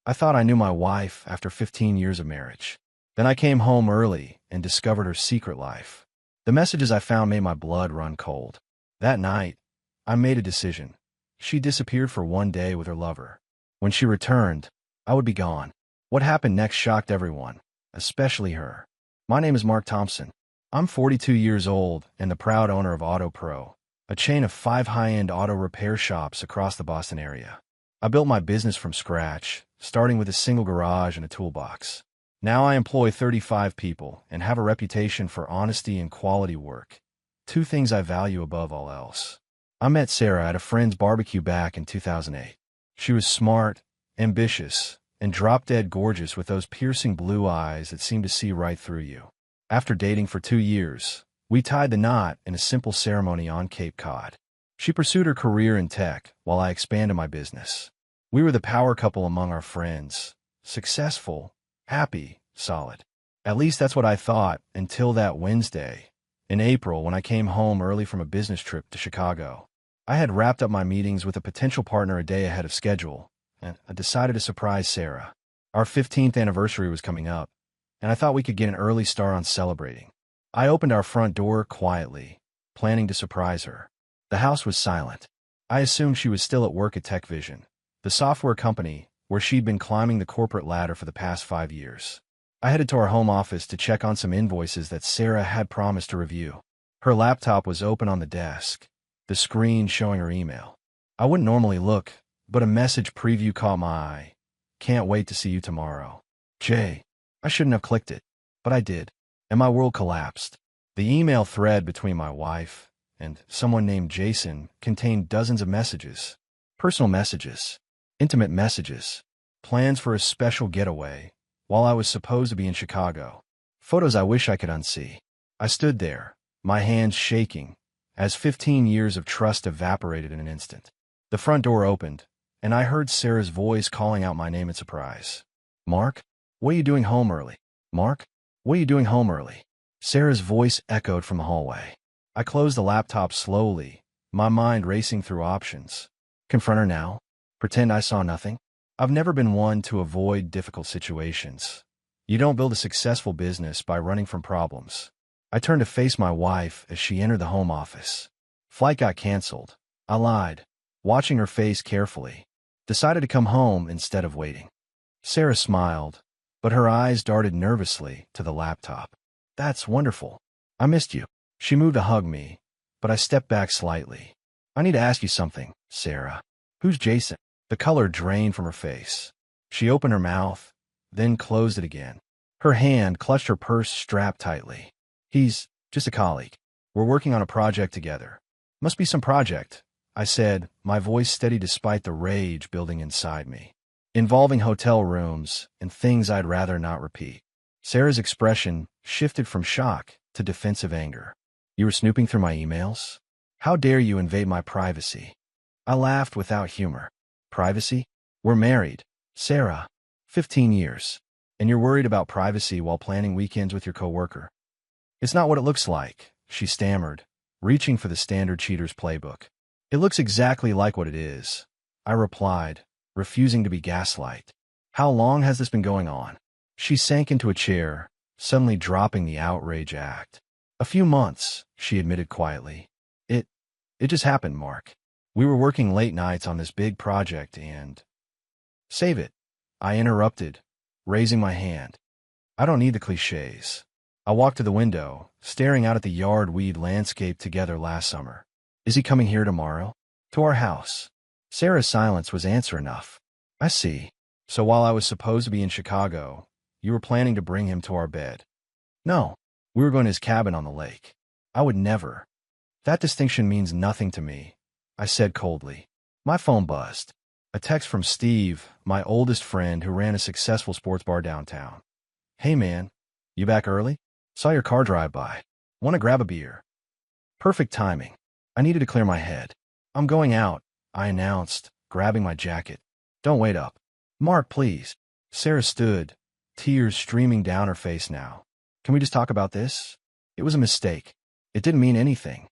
I thought I knew my wife after 15 years of marriage. Then I came home early and discovered her secret life. The messages I found made my blood run cold. That night, I made a decision. She disappeared for one day with her lover. When she returned, I would be gone. What happened next shocked everyone, especially her. My name is Mark Thompson. I'm 42 years old and the proud owner of Auto Pro, a chain of 5 high-end auto repair shops across the Boston area. I built my business from scratch, starting with a single garage and a toolbox. Now I employ 35 people and have a reputation for honesty and quality work, 2 things I value above all else. I met Sarah at a friend's barbecue back in 2008. She was smart, ambitious, and drop-dead gorgeous with those piercing blue eyes that seemed to see right through you. After dating for 2 years, we tied the knot in a simple ceremony on Cape Cod. She pursued her career in tech while I expanded my business. We were the power couple among our friends, successful, happy, solid. At least that's what I thought until that Wednesday, in April, when I came home early from a business trip to Chicago. I had wrapped up my meetings with a potential partner a day ahead of schedule, and I decided to surprise Sarah. Our 15th anniversary was coming up, and I thought we could get an early start on celebrating. I opened our front door quietly, planning to surprise her. The house was silent. I assumed she was still at work at TechVision, the software company where she'd been climbing the corporate ladder for the past 5 years. I headed to our home office to check on some invoices that Sarah had promised to review. Her laptop was open on the desk, the screen showing her email. I wouldn't normally look, but a message preview caught my eye. Can't wait to see you tomorrow. Jay. I shouldn't have clicked it, but I did, and my world collapsed. The email thread between my wife and someone named Jason contained dozens of messages. Personal messages, intimate messages, plans for a special getaway, while I was supposed to be in Chicago. Photos I wish I could unsee. I stood there, my hands shaking, as 15 years of trust evaporated in an instant. The front door opened, and I heard Sarah's voice calling out my name in surprise. Mark? What are you doing home early? Mark? What are you doing home early? Sarah's voice echoed from the hallway. I closed the laptop slowly, my mind racing through options. Confront her now? Pretend I saw nothing? I've never been one to avoid difficult situations. You don't build a successful business by running from problems. I turned to face my wife as she entered the home office. Flight got canceled. I lied, watching her face carefully. Decided to come home instead of waiting. Sarah smiled, but her eyes darted nervously to the laptop. That's wonderful. I missed you. She moved to hug me, but I stepped back slightly. I need to ask you something, Sarah. Who's Jason? The color drained from her face. She opened her mouth, then closed it again. Her hand clutched her purse strapped tightly. He's just a colleague. We're working on a project together. Must be some project, I said, my voice steady despite the rage building inside me. Involving hotel rooms and things I'd rather not repeat. Sarah's expression shifted from shock to defensive anger. You were snooping through my emails? How dare you invade my privacy? I laughed without humor. Privacy? We're married, Sarah. 15 years. And you're worried about privacy while planning weekends with your coworker. It's not what it looks like, she stammered, reaching for the standard cheater's playbook. It looks exactly like what it is, I replied, refusing to be gaslight. How long has this been going on? She sank into a chair, suddenly dropping the outrage act. A few months, she admitted quietly. It just happened, Mark. We were working late nights on this big project and... Save it, I interrupted, raising my hand. I don't need the cliches. I walked to the window, staring out at the yard we'd landscaped together last summer. Is he coming here tomorrow? To our house. Sarah's silence was answer enough. I see. So while I was supposed to be in Chicago, you were planning to bring him to our bed. No, we were going to his cabin on the lake. I would never. That distinction means nothing to me, I said coldly. My phone buzzed. A text from Steve, my oldest friend who ran a successful sports bar downtown. Hey man, you back early? Saw your car drive by. Want to grab a beer? Perfect timing. I needed to clear my head. I'm going out, I announced, grabbing my jacket. Don't wait up. Mark, please. Sarah stood, tears streaming down her face now. Can we just talk about this? It was a mistake. It didn't mean anything.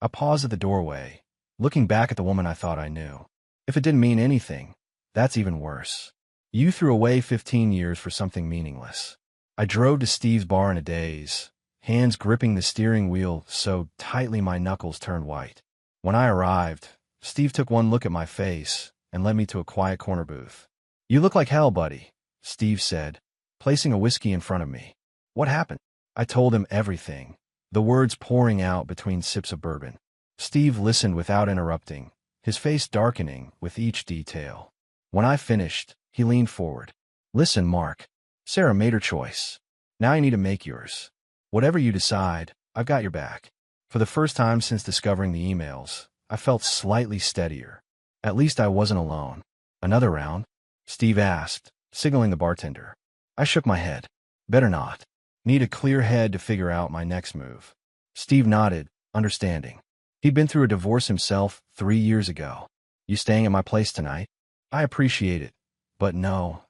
I paused at the doorway, looking back at the woman I thought I knew. If it didn't mean anything, that's even worse. You threw away 15 years for something meaningless. I drove to Steve's bar in a daze, hands gripping the steering wheel so tightly my knuckles turned white. When I arrived, Steve took one look at my face and led me to a quiet corner booth. "You look like hell, buddy," Steve said, placing a whiskey in front of me. "What happened?" I told him everything, the words pouring out between sips of bourbon. Steve listened without interrupting, his face darkening with each detail. When I finished, he leaned forward. "Listen, Mark. Sarah made her choice. Now you need to make yours. Whatever you decide, I've got your back." For the first time since discovering the emails, I felt slightly steadier. At least I wasn't alone. "Another round?" Steve asked, signaling the bartender. I shook my head. "Better not. Need a clear head to figure out my next move." Steve nodded, understanding. He'd been through a divorce himself 3 years ago. "You staying at my place tonight?" "I appreciate it, but no,"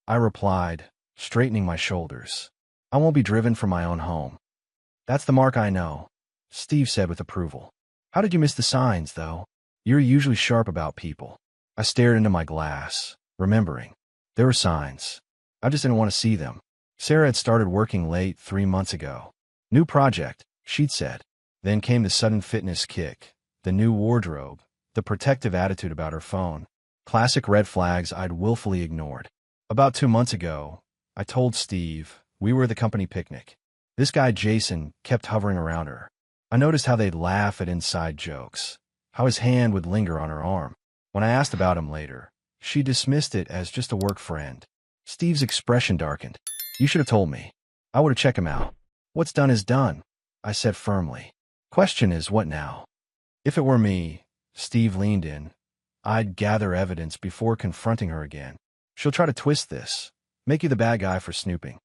I replied, straightening my shoulders. "I won't be driven from my own home." "That's the Mark I know," Steve said with approval. "How did you miss the signs, though? You're usually sharp about people." I stared into my glass, remembering. There were signs. I just didn't want to see them. Sarah had started working late 3 months ago. "New project," she'd said. Then came the sudden fitness kick, the new wardrobe, the protective attitude about her phone. Classic red flags I'd willfully ignored. About 2 months ago, I told Steve we were at the company picnic. This guy Jason kept hovering around her. I noticed how they'd laugh at inside jokes, how his hand would linger on her arm. When I asked about him later, she dismissed it as just a work friend. Steve's expression darkened. "You should have told me. I would have checked him out." "What's done is done," I said firmly. "Question is, what now?" If it were me, Steve leaned in, I'd gather evidence before confronting her again. "She'll try to twist this, make you the bad guy for snooping."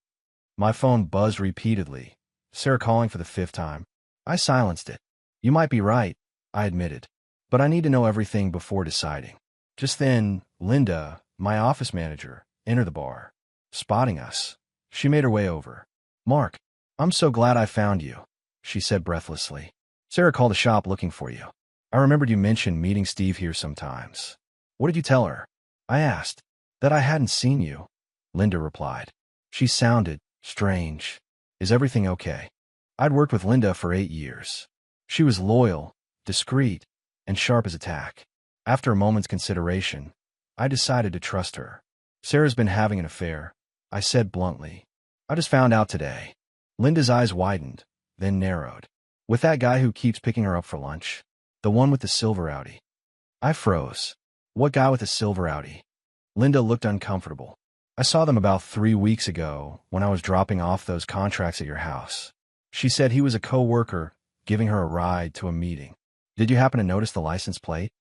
My phone buzzed repeatedly, Sarah calling for the 5th time. I silenced it. "You might be right," I admitted, "but I need to know everything before deciding." Just then, Linda, my office manager, entered the bar. Spotting us, she made her way over. "Mark, I'm so glad I found you," she said breathlessly. "Sarah called the shop looking for you. I remembered you mentioned meeting Steve here sometimes." "What did you tell her?" I asked. "That I hadn't seen you," Linda replied. She sounded strange. "Is everything okay?" I'd worked with Linda for 8 years. She was loyal, discreet, and sharp as a tack. After a moment's consideration, I decided to trust her. "Sarah's been having an affair," I said bluntly. "I just found out today." Linda's eyes widened, then narrowed. "With that guy who keeps picking her up for lunch? The one with the silver Audi?" I froze. "What guy with a silver Audi?" Linda looked uncomfortable. "I saw them about 3 weeks ago when I was dropping off those contracts at your house." She said he was a co-worker giving her a ride to a meeting. "Did you happen to notice the license plate?"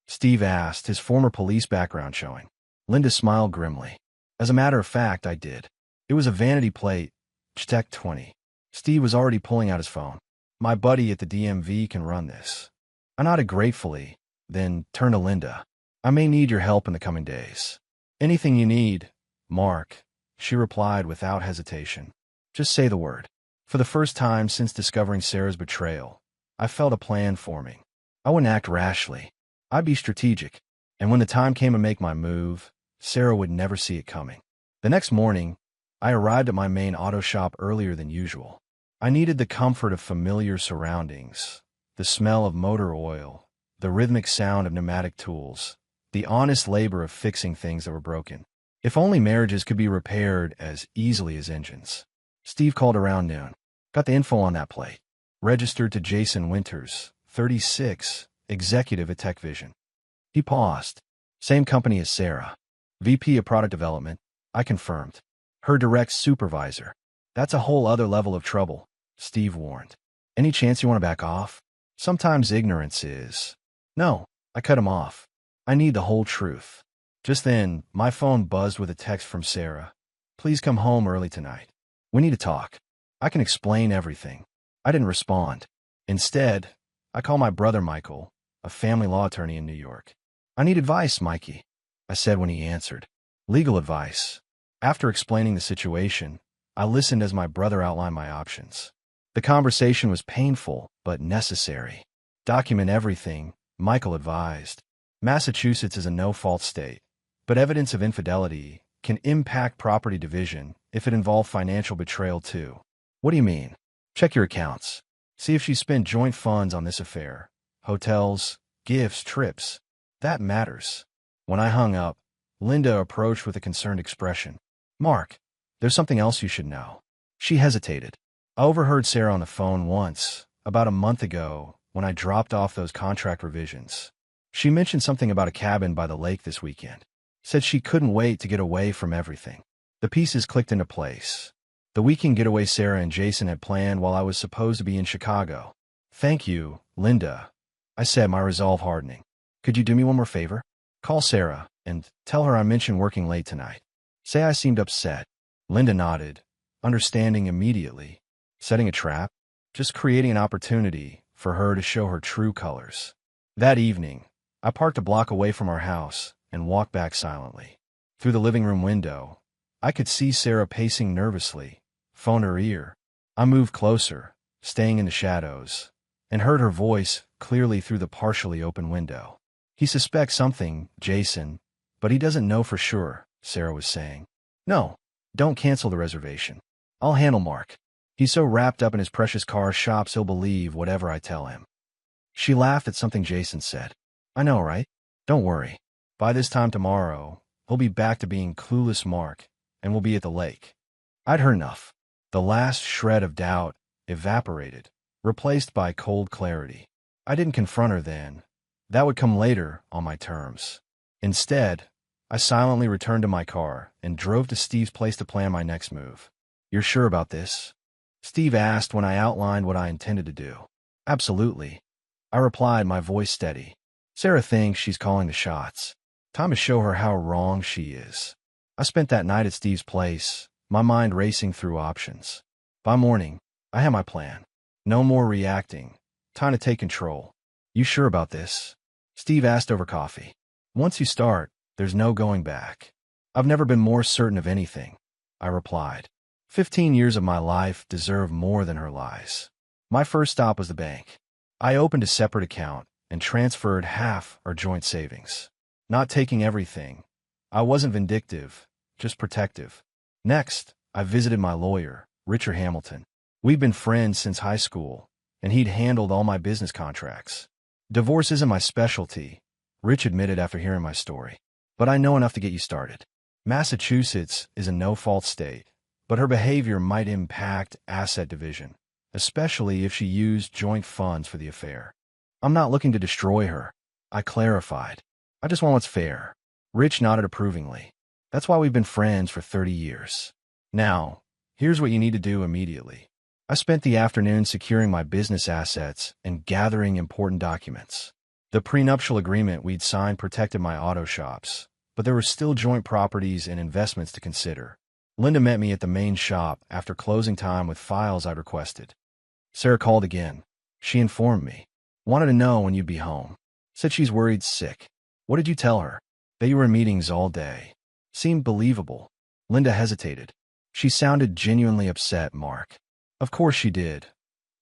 Steve asked, his former police background showing. Linda smiled grimly. "As a matter of fact, I did. It was a vanity plate, Tech 20. Steve was already pulling out his phone. "My buddy at the DMV can run this." I nodded gratefully, then turned to Linda. "I may need your help in the coming days." "Anything you need, Mark," she replied without hesitation. "Just say the word." For the first time since discovering Sarah's betrayal, I felt a plan forming. I wouldn't act rashly. I'd be strategic, and when the time came to make my move, Sarah would never see it coming. The next morning, I arrived at my main auto shop earlier than usual. I needed the comfort of familiar surroundings, the smell of motor oil, the rhythmic sound of pneumatic tools, the honest labor of fixing things that were broken. If only marriages could be repaired as easily as engines. Steve called around noon. "Got the info on that plate. Registered to Jason Winters, 36, executive at Tech Vision." He paused. "Same company as Sarah. VP of Product Development," I confirmed. "Her direct supervisor." "That's a whole other level of trouble," Steve warned. "Any chance you want to back off? Sometimes ignorance is—" "No," I cut him off. "I need the whole truth." Just then, my phone buzzed with a text from Sarah. "Please come home early tonight. We need to talk. I can explain everything." I didn't respond. Instead, I called my brother Michael, a family law attorney in New York. "I need advice, Mikey," I said when he answered. "Legal advice." After explaining the situation, I listened as my brother outlined my options. The conversation was painful, but necessary. "Document everything," Michael advised. "Massachusetts is a no-fault state, but evidence of infidelity can impact property division if it involved financial betrayal too. What do you mean? Check your accounts. See if she spent joint funds on this affair. Hotels, gifts, trips. That matters. When I hung up, Linda approached with a concerned expression. Mark, there's something else you should know. She hesitated. I overheard Sarah on the phone once, about a month ago, when I dropped off those contract revisions. She mentioned something about a cabin by the lake this weekend. Said she couldn't wait to get away from everything. The pieces clicked into place. The weekend getaway Sarah and Jason had planned while I was supposed to be in Chicago. Thank you, Linda, I said, my resolve hardening. Could you do me one more favor? Call Sarah and tell her I mentioned working late tonight. Say I seemed upset. Linda nodded, understanding immediately. Setting a trap? Just creating an opportunity for her to show her true colors. That evening, I parked a block away from our house and walked back silently. Through the living room window, I could see Sarah pacing nervously, phone in her ear. I moved closer, staying in the shadows, and heard her voice clearly through the partially open window. He suspects something, Jason, but he doesn't know for sure, Sarah was saying. No, don't cancel the reservation. I'll handle Mark. He's so wrapped up in his precious car shops he'll believe whatever I tell him. She laughed at something Jason said. I know, right? Don't worry. By this time tomorrow, he'll be back to being clueless Mark, and we'll be at the lake. I'd heard enough. The last shred of doubt evaporated, replaced by cold clarity. I didn't confront her then. That would come later, on my terms. Instead, I silently returned to my car and drove to Steve's place to plan my next move. You're sure about this? Steve asked when I outlined what I intended to do. Absolutely. I replied, my voice steady. Sarah thinks she's calling the shots. Time to show her how wrong she is. I spent that night at Steve's place, my mind racing through options. By morning, I had my plan. No more reacting. Time to take control. You sure about this? Steve asked over coffee. Once you start, there's no going back. I've never been more certain of anything, I replied. 15 years of my life deserve more than her lies. My first stop was the bank. I opened a separate account and transferred half our joint savings. Not taking everything. I wasn't vindictive, just protective. Next, I visited my lawyer, Richard Hamilton. We'd been friends since high school, and he'd handled all my business contracts. Divorce isn't my specialty, Rich admitted after hearing my story. But I know enough to get you started. Massachusetts is a no-fault state, but her behavior might impact asset division, especially if she used joint funds for the affair. I'm not looking to destroy her, I clarified. I just want what's fair. Rich nodded approvingly. That's why we've been friends for 30 years. Now, here's what you need to do immediately. I spent the afternoon securing my business assets and gathering important documents. The prenuptial agreement we'd signed protected my auto shops, but there were still joint properties and investments to consider. Linda met me at the main shop after closing time with files I'd requested. Sarah called again. She informed me. Wanted to know when you'd be home. Said she's worried sick. What did you tell her? That you were in meetings all day. Seemed believable. Linda hesitated. She sounded genuinely upset, Mark. Of course she did.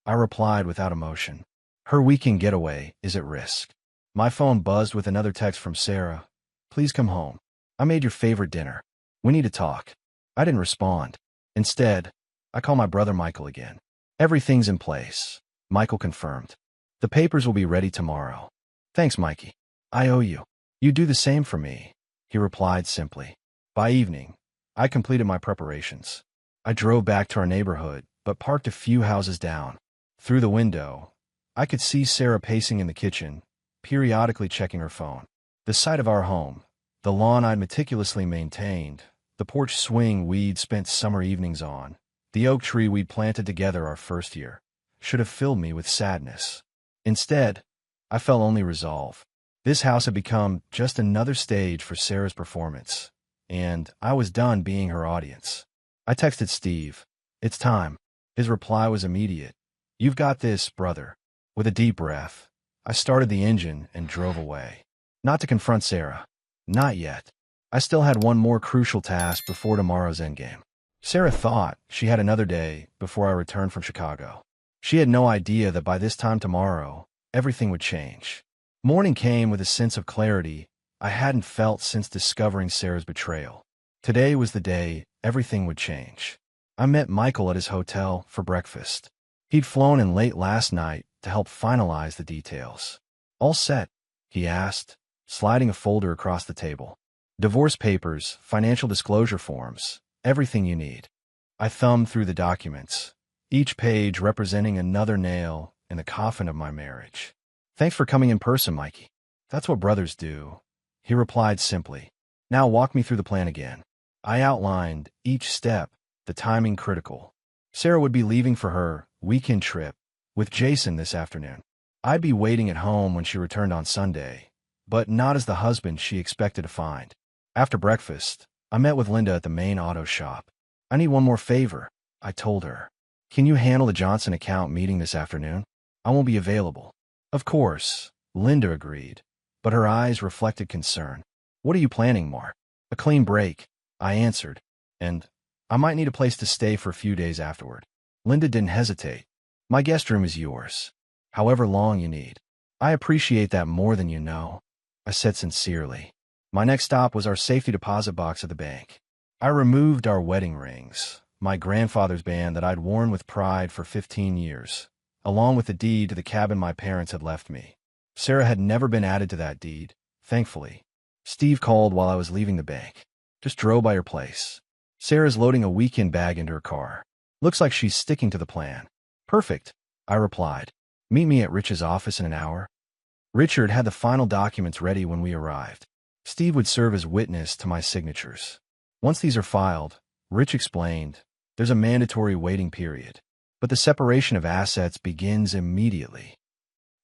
I replied without emotion. Her weekend getaway is at risk. My phone buzzed with another text from Sarah. Please come home. I made your favorite dinner. We need to talk. I didn't respond. Instead, I called my brother Michael again. Everything's in place, Michael confirmed. The papers will be ready tomorrow. Thanks, Mikey. I owe you. You do the same for me, he replied simply. By evening, I completed my preparations. I drove back to our neighborhood, but parked a few houses down. Through the window, I could see Sarah pacing in the kitchen, periodically checking her phone. The sight of our home, the lawn I'd meticulously maintained, the porch swing we'd spent summer evenings on, the oak tree we'd planted together our first year, should have filled me with sadness. Instead, I felt only resolve. This house had become just another stage for Sarah's performance, and I was done being her audience. I texted Steve. It's time. His reply was immediate. You've got this, brother. With a deep breath, I started the engine and drove away. Not to confront Sarah. Not yet. I still had one more crucial task before tomorrow's endgame. Sarah thought she had another day before I returned from Chicago. She had no idea that by this time tomorrow, everything would change. Morning came with a sense of clarity I hadn't felt since discovering Sarah's betrayal. Today was the day everything would change. I met Michael at his hotel for breakfast. He'd flown in late last night to help finalize the details. All set? He asked, sliding a folder across the table. Divorce papers, financial disclosure forms, everything you need. I thumbed through the documents, each page representing another nail in the coffin of my marriage. Thanks for coming in person, Mikey. That's what brothers do, he replied simply. Now walk me through the plan again. I outlined each step, the timing critical. Sarah would be leaving for her weekend trip with Jason this afternoon. I'd be waiting at home when she returned on Sunday, but not as the husband she expected to find. After breakfast, I met with Linda at the main auto shop. I need one more favor, I told her. Can you handle the Johnson account meeting this afternoon? I won't be available. Of course, Linda agreed, but her eyes reflected concern. What are you planning, Mark? A clean break, I answered, and I might need a place to stay for a few days afterward. Linda didn't hesitate. My guest room is yours, however long you need. I appreciate that more than you know, I said sincerely. My next stop was our safety deposit box at the bank. I removed our wedding rings, my grandfather's band that I'd worn with pride for 15 years, along with the deed to the cabin my parents had left me. Sarah had never been added to that deed, thankfully. Steve called while I was leaving the bank. Just drove by your place. Sarah's loading a weekend bag into her car. Looks like she's sticking to the plan. Perfect, I replied. Meet me at Rich's office in an hour. Richard had the final documents ready when we arrived. Steve would serve as witness to my signatures. Once these are filed, Rich explained, there's a mandatory waiting period, but the separation of assets begins immediately.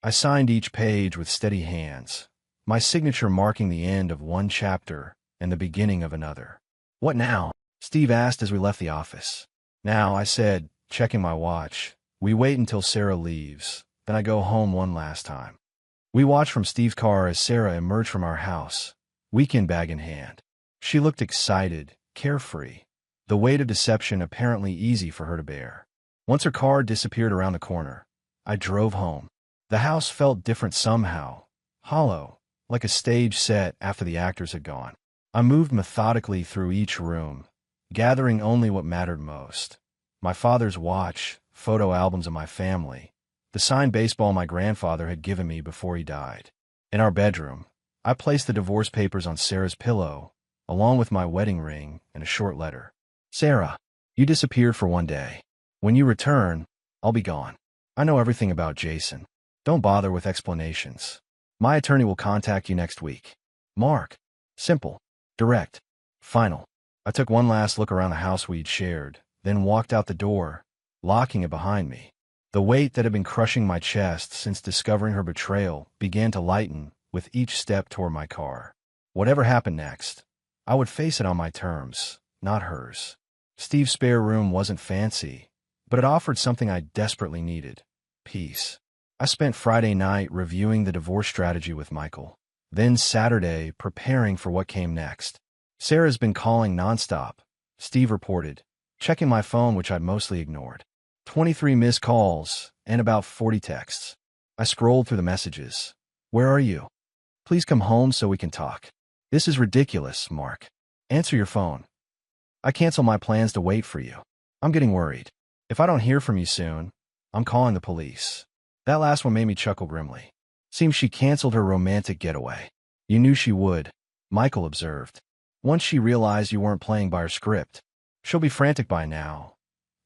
I signed each page with steady hands, my signature marking the end of one chapter and the beginning of another. What now? Steve asked as we left the office. Now, I said, checking my watch. We wait until Sarah leaves, then I go home one last time. We watched from Steve's car as Sarah emerged from our house, weekend bag in hand. She looked excited, carefree, the weight of deception apparently easy for her to bear. Once her car disappeared around the corner, I drove home. The house felt different somehow, hollow, like a stage set after the actors had gone. I moved methodically through each room, gathering only what mattered most. My father's watch, photo albums of my family, the signed baseball my grandfather had given me before he died. In our bedroom, I placed the divorce papers on Sarah's pillow, along with my wedding ring and a short letter. Sarah, you disappeared for one day. When you return, I'll be gone. I know everything about Jason. Don't bother with explanations. My attorney will contact you next week. Mark. Simple. Direct. Final. I took one last look around the house we'd shared, then walked out the door, locking it behind me. The weight that had been crushing my chest since discovering her betrayal began to lighten with each step toward my car. Whatever happened next, I would face it on my terms, not hers. Steve's spare room wasn't fancy, but it offered something I desperately needed: peace. I spent Friday night reviewing the divorce strategy with Michael, then Saturday preparing for what came next. Sarah's been calling nonstop, Steve reported, checking my phone, which I'd mostly ignored. 23 missed calls and about 40 texts. I scrolled through the messages. Where are you? Please come home so we can talk. This is ridiculous, Mark. Answer your phone. I cancel my plans to wait for you. I'm getting worried. If I don't hear from you soon, I'm calling the police. That last one made me chuckle grimly. Seems she canceled her romantic getaway. You knew she would, Michael observed. Once she realized you weren't playing by her script. She'll be frantic by now,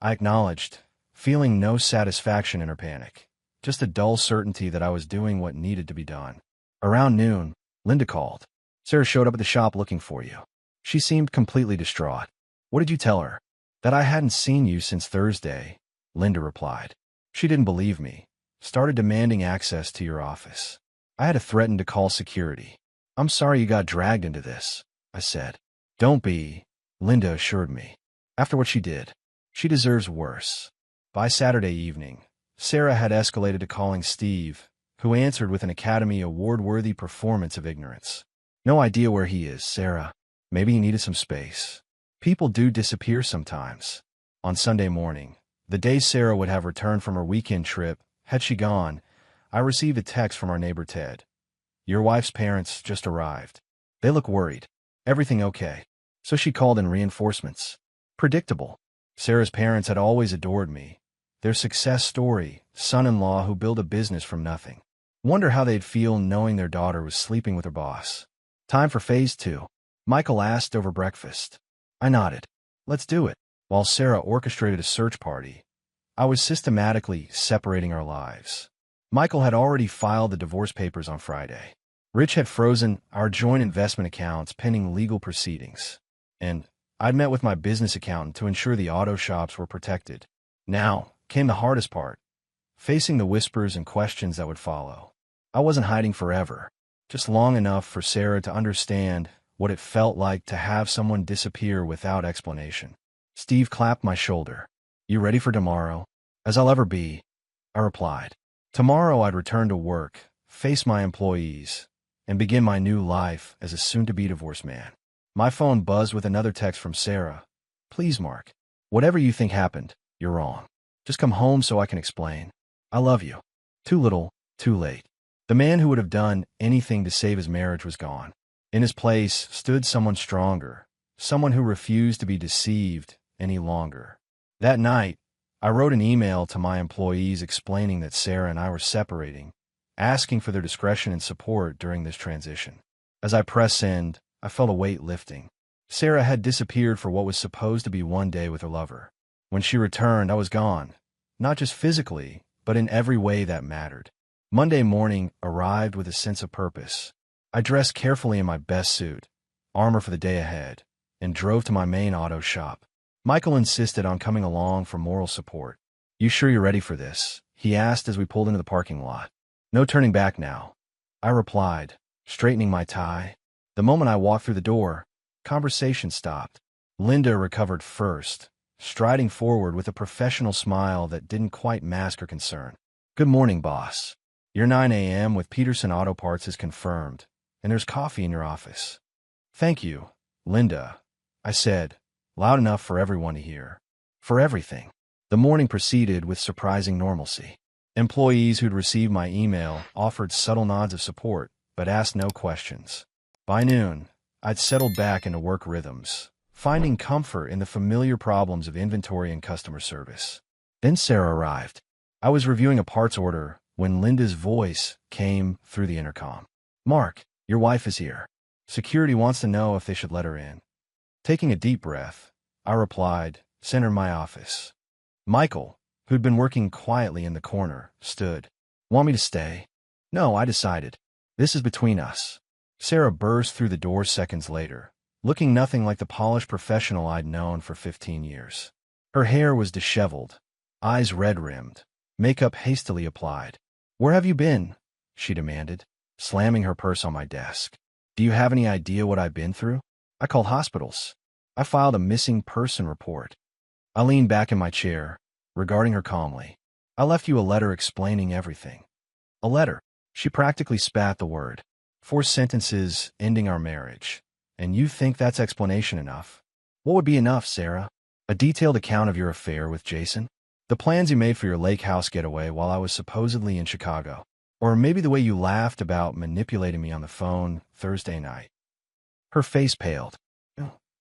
I acknowledged, feeling no satisfaction in her panic, just a dull certainty that I was doing what needed to be done. Around noon, Linda called. Sarah showed up at the shop looking for you. She seemed completely distraught. What did you tell her? That I hadn't seen you since Thursday, Linda replied. She didn't believe me. Started demanding access to your office. I had to threaten to call security. I'm sorry you got dragged into this, I said. Don't be, Linda assured me. After what she did, she deserves worse. By Saturday evening, Sarah had escalated to calling Steve, who answered with an Academy Award-worthy performance of ignorance. No idea where he is, Sarah. Maybe he needed some space. People do disappear sometimes. On Sunday morning, the day Sarah would have returned from her weekend trip, had she gone, I received a text from our neighbor Ted. Your wife's parents just arrived. They look worried. Everything okay? So she called in reinforcements. Predictable. Sarah's parents had always adored me. Their success story, son-in-law who built a business from nothing. Wonder how they'd feel knowing their daughter was sleeping with her boss. Time for phase 2. Michael asked over breakfast. I nodded. Let's do it. While Sarah orchestrated a search party, I was systematically separating our lives. Michael had already filed the divorce papers on Friday. Rich had frozen our joint investment accounts pending legal proceedings. And I'd met with my business accountant to ensure the auto shops were protected. Now came the hardest part, facing the whispers and questions that would follow. I wasn't hiding forever, just long enough for Sarah to understand what it felt like to have someone disappear without explanation. Steve clapped my shoulder. You ready for tomorrow? As I'll ever be, I replied. Tomorrow I'd return to work, face my employees, and begin my new life as a soon-to-be divorced man. My phone buzzed with another text from Sarah. Please, Mark. Whatever you think happened, you're wrong. Just come home so I can explain. I love you. Too little, too late. The man who would have done anything to save his marriage was gone. In his place stood someone stronger, someone who refused to be deceived any longer. That night, I wrote an email to my employees explaining that Sarah and I were separating, asking for their discretion and support during this transition. As I pressed send, I felt a weight lifting. Sarah had disappeared for what was supposed to be one day with her lover. When she returned, I was gone, not just physically, but in every way that mattered. Monday morning arrived with a sense of purpose. I dressed carefully in my best suit, armor for the day ahead, and drove to my main auto shop. Michael insisted on coming along for moral support. You sure you're ready for this? He asked as we pulled into the parking lot. No turning back now, I replied, straightening my tie. The moment I walked through the door, conversation stopped. Linda recovered first, striding forward with a professional smile that didn't quite mask her concern. Good morning, boss. Your 9 a.m. with Peterson Auto Parts is confirmed, and there's coffee in your office. Thank you, Linda, I said, loud enough for everyone to hear. For everything. The morning proceeded with surprising normalcy. Employees who'd received my email offered subtle nods of support, but asked no questions. By noon, I'd settled back into work rhythms, finding comfort in the familiar problems of inventory and customer service. Then Sarah arrived. I was reviewing a parts order when Linda's voice came through the intercom. Mark, your wife is here. Security wants to know if they should let her in. Taking a deep breath, I replied, send her in my office. Michael, who'd been working quietly in the corner, stood. Want me to stay? No, I decided. This is between us. Sarah burst through the door seconds later, looking nothing like the polished professional I'd known for 15 years. Her hair was disheveled, eyes red-rimmed, makeup hastily applied. Where have you been? She demanded, slamming her purse on my desk. Do you have any idea what I've been through? I called hospitals. I filed a missing person report. I leaned back in my chair, regarding her calmly. I left you a letter explaining everything. A letter. She practically spat the word. 4 sentences ending our marriage. And you think that's explanation enough? What would be enough, Sarah? A detailed account of your affair with Jason? The plans you made for your lake house getaway while I was supposedly in Chicago? Or maybe the way you laughed about manipulating me on the phone Thursday night? Her face paled.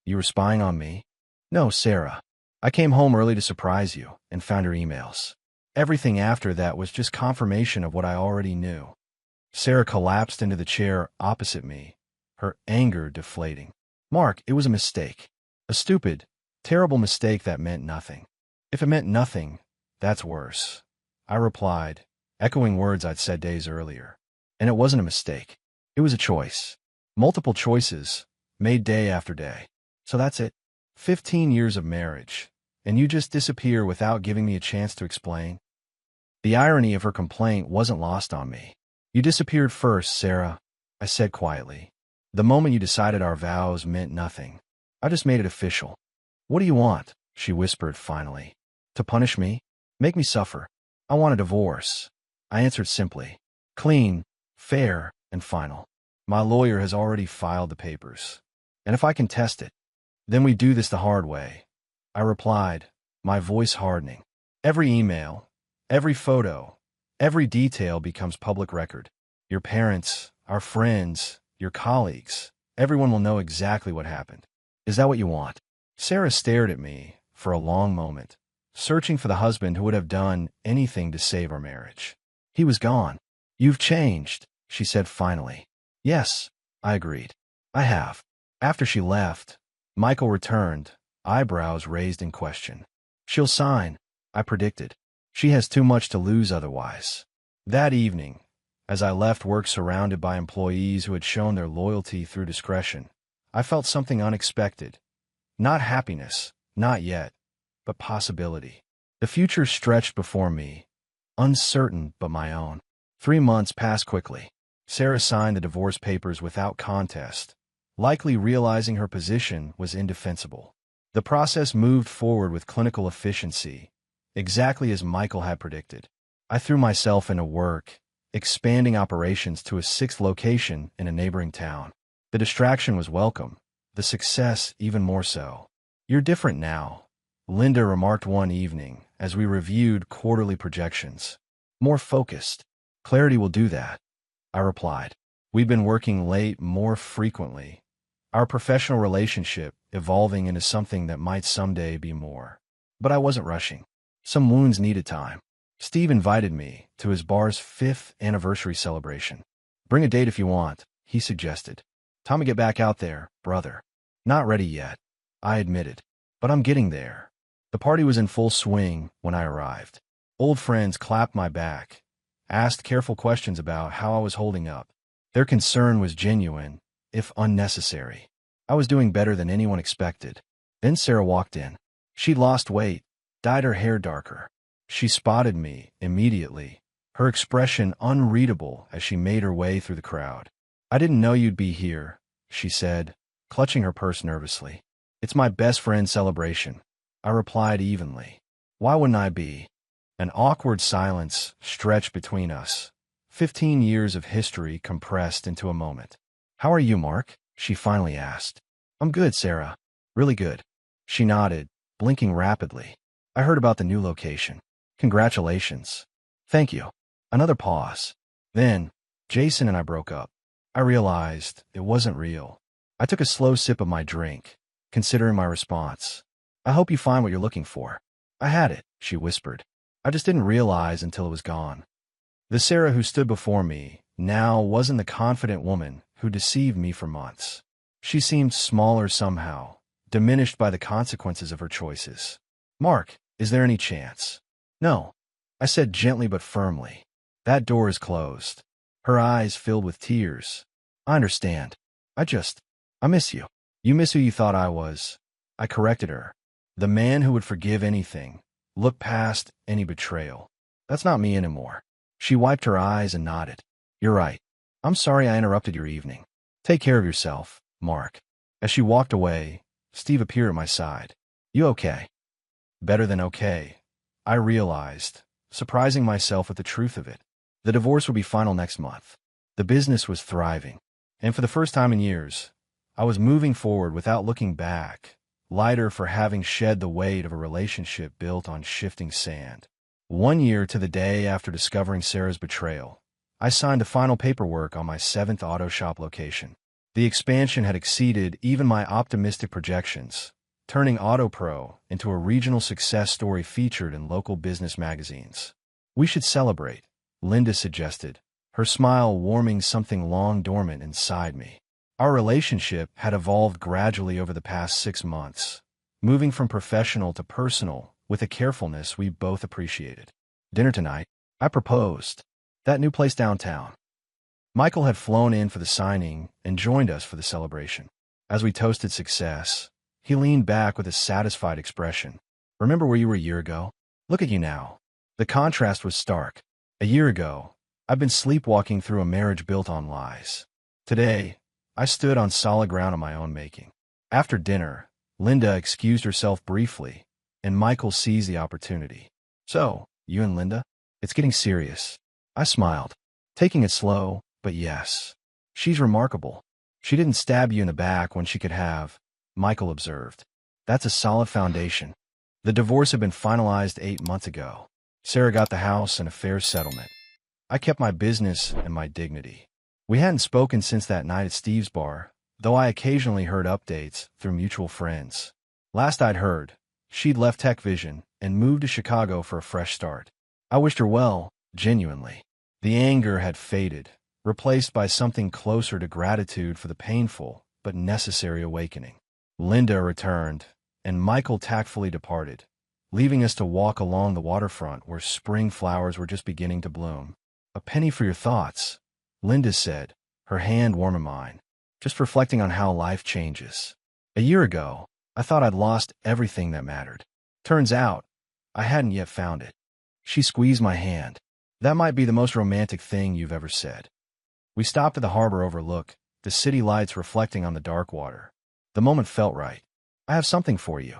You were spying on me? No, Sarah. I came home early to surprise you and found your emails. Everything after that was just confirmation of what I already knew. Sarah collapsed into the chair opposite me, her anger deflating. Mark, it was a mistake. A stupid, terrible mistake that meant nothing. If it meant nothing, that's worse. I replied, echoing words I'd said days earlier. And it wasn't a mistake. It was a choice. Multiple choices, made day after day. So that's it. 15 years of marriage, and you just disappear without giving me a chance to explain? The irony of her complaint wasn't lost on me. You disappeared first, Sarah, I said quietly. The moment you decided our vows meant nothing. I just made it official. What do you want? She whispered finally. To punish me? Make me suffer. I want a divorce. I answered simply. Clean, fair, and final. My lawyer has already filed the papers. And if I contest it, then we do this the hard way. I replied, my voice hardening. Every email, every photo, every detail becomes public record. Your parents, our friends, your colleagues, everyone will know exactly what happened. Is that what you want? Sarah stared at me for a long moment, searching for the husband who would have done anything to save our marriage. He was gone. You've changed, she said finally. Yes, I agreed. I have. After she left, Michael returned, eyebrows raised in question. She'll sign, I predicted. She has too much to lose otherwise. That evening, as I left work surrounded by employees who had shown their loyalty through discretion, I felt something unexpected. Not happiness, not yet, but possibility. The future stretched before me, uncertain but my own. 3 months passed quickly. Sarah signed the divorce papers without contest, likely realizing her position was indefensible. The process moved forward with clinical efficiency, exactly as Michael had predicted. I threw myself into work, expanding operations to a 6th location in a neighboring town. The distraction was welcome, the success even more so. You're different now, Linda remarked one evening as we reviewed quarterly projections. More focused. Clarity will do that, I replied. We've been working late more frequently, our professional relationship evolving into something that might someday be more. But I wasn't rushing. Some wounds needed time. Steve invited me to his bar's 5th anniversary celebration. Bring a date if you want, he suggested. Time to get back out there, brother. Not ready yet, I admitted. But I'm getting there. The party was in full swing when I arrived. Old friends clapped my back, asked careful questions about how I was holding up. Their concern was genuine, if unnecessary. I was doing better than anyone expected. Then Sarah walked in. She'd lost weight, dyed her hair darker. She spotted me immediately, her expression unreadable as she made her way through the crowd. I didn't know you'd be here, she said, clutching her purse nervously. It's my best friend's celebration, I replied evenly. Why wouldn't I be? An awkward silence stretched between us, 15 years of history compressed into a moment. How are you, Mark? She finally asked. I'm good, Sarah. Really good. She nodded, blinking rapidly. I heard about the new location. Congratulations. Thank you. Another pause. Then, Jason and I broke up. I realized it wasn't real. I took a slow sip of my drink, considering my response. I hope you find what you're looking for. I had it, she whispered. I just didn't realize until it was gone. The Sarah who stood before me now wasn't the confident woman who deceived me for months. She seemed smaller somehow, diminished by the consequences of her choices. Mark, is there any chance? No, I said gently but firmly. That door is closed. Her eyes filled with tears. I understand. I miss you. You miss who you thought I was. I corrected her. The man who would forgive anything, look past any betrayal. That's not me anymore. She wiped her eyes and nodded. You're right. I'm sorry I interrupted your evening. Take care of yourself, Mark. As she walked away, Steve appeared at my side. You okay? Better than okay, I realized, surprising myself with the truth of it. The divorce would be final next month. The business was thriving. And for the first time in years, I was moving forward without looking back, lighter for having shed the weight of a relationship built on shifting sand. 1 year to the day after discovering Sarah's betrayal, I signed the final paperwork on my 7th auto shop location. The expansion had exceeded even my optimistic projections, turning AutoPro into a regional success story featured in local business magazines. We should celebrate, Linda suggested, her smile warming something long dormant inside me. Our relationship had evolved gradually over the past 6 months, moving from professional to personal with a carefulness we both appreciated. Dinner tonight, I proposed. That new place downtown. Michael had flown in for the signing and joined us for the celebration. As we toasted success, he leaned back with a satisfied expression. Remember where you were a year ago? Look at you now. The contrast was stark. A year ago, I'd been sleepwalking through a marriage built on lies. Today, I stood on solid ground of my own making. After dinner, Linda excused herself briefly, and Michael seized the opportunity. So, you and Linda? It's getting serious. I smiled. Taking it slow, but yes. She's remarkable. She didn't stab you in the back when she could have, Michael observed. That's a solid foundation. The divorce had been finalized 8 months ago. Sarah got the house and a fair settlement. I kept my business and my dignity. We hadn't spoken since that night at Steve's bar, though I occasionally heard updates through mutual friends. Last I'd heard, she'd left Tech Vision and moved to Chicago for a fresh start. I wished her well, genuinely. The anger had faded, replaced by something closer to gratitude for the painful but necessary awakening. Linda returned, and Michael tactfully departed, leaving us to walk along the waterfront where spring flowers were just beginning to bloom. "A penny for your thoughts," Linda said, her hand warm in mine. "Just reflecting on how life changes. A year ago, I thought I'd lost everything that mattered. Turns out, I hadn't yet found it." She squeezed my hand. "That might be the most romantic thing you've ever said." We stopped at the harbor overlook, the city lights reflecting on the dark water. The moment felt right. "I have something for you,"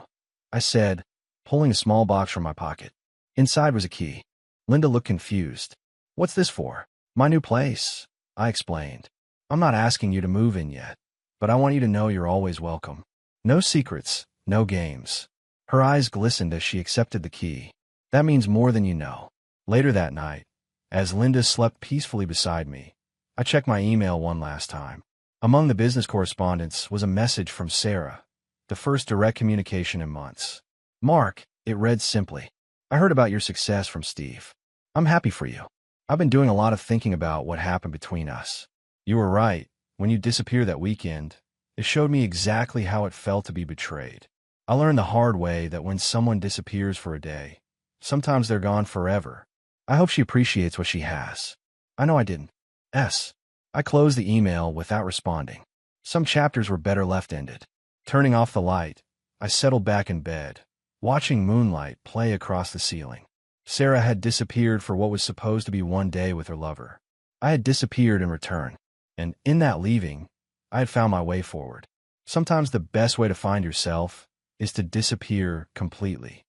I said, pulling a small box from my pocket. Inside was a key. Linda looked confused. "What's this for?" "My new place," I explained. "I'm not asking you to move in yet, but I want you to know you're always welcome. No secrets, no games." Her eyes glistened as she accepted the key. "That means more than you know." Later that night, as Linda slept peacefully beside me, I checked my email one last time. Among the business correspondence was a message from Sarah, the first direct communication in months. "Mark," it read simply, "I heard about your success from Steve. I'm happy for you. I've been doing a lot of thinking about what happened between us. You were right. When you disappeared that weekend, it showed me exactly how it felt to be betrayed. I learned the hard way that when someone disappears for a day, sometimes they're gone forever. I hope she appreciates what she has. I know I didn't." I closed the email without responding. Some chapters were better left ended. Turning off the light, I settled back in bed, watching moonlight play across the ceiling. Sarah had disappeared for what was supposed to be one day with her lover. I had disappeared in return, and in that leaving, I had found my way forward. Sometimes the best way to find yourself is to disappear completely.